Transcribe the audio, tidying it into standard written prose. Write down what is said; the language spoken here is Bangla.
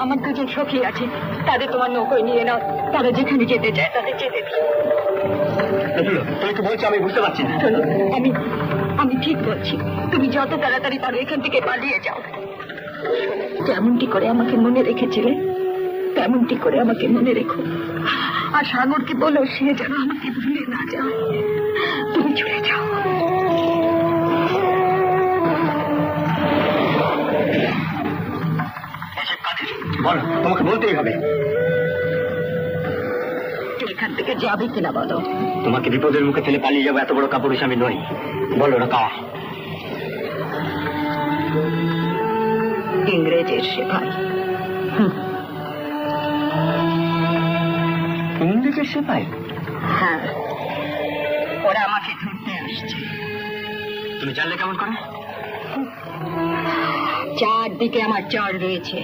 আমার দুজন সখী আছে, তাদের তোমার নৌকোয় নিয়ে নাও, তারা যেখানে যেতে চায় তাদের যেতে দিও। তুমি কি বলছো আমি বুঝতে পারছি না। আমি আমি ঠিক বলছি, তুমি যত তাড়াতাড়ি পারো এখান থেকে পালিয়ে যাও। যেমনটি করে আমাকে মনে রেখেছিলে তেমনটি করে আমাকে মনে রেখো, আর সাগরকে বলো সে যেন আমাকে ভুলে না যায়। তুমি চলে যাও। বলো, তোমাকে বলতেই হবে। এখান থেকে যাবে কিনা বলো। তোমাকে বিপদের মুখে ফেলে পালিয়ে যাবো এত বড় কাপুরুষ আমি নই। বলো না কাওয়া। ইংরেজের সেপাই। ইংরেজের সেপাই? হ্যাঁ, ওরা আমাকে ধরতে আসছে। তুমি জানলে কেমন করে? চারদিকে আমার চর রয়েছে,